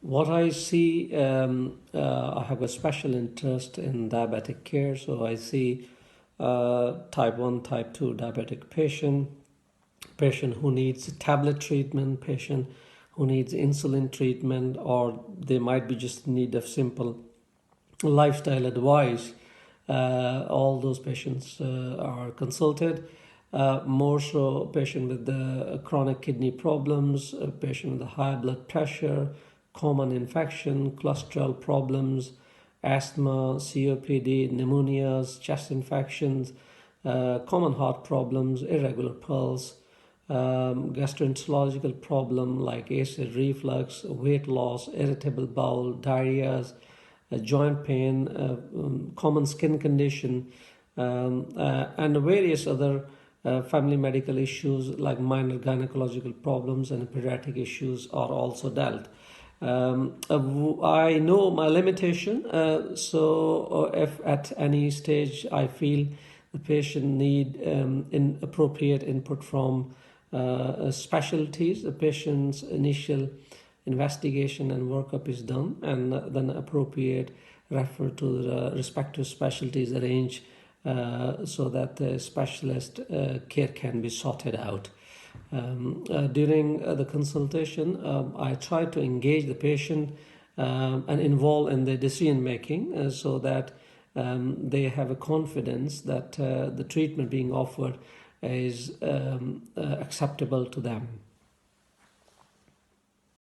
What I see, I have a special interest in diabetic care, so I see type 1, type 2 diabetic patient who needs tablet treatment, patient who needs insulin treatment, or they might be just in need of simple lifestyle advice. All those patients are consulted. More so, patient with the chronic kidney problems, a patient with high blood pressure, common infection, cholesterol problems, asthma, COPD, pneumonias, chest infections, common heart problems, irregular pulse, gastroenterological problem like acid reflux, weight loss, irritable bowel, diarrheas, joint pain, common skin condition, and various other family medical issues like minor gynecological problems and pediatric issues are also dealt. I know my limitation, so if at any stage I feel the patient need appropriate input from specialties, the patient's initial investigation and workup is done, and then appropriate refer to the respective specialties arranged so that the specialist care can be sorted out. During the consultation, I try to engage the patient and involve in the decision making so that they have a confidence that the treatment being offered is acceptable to them.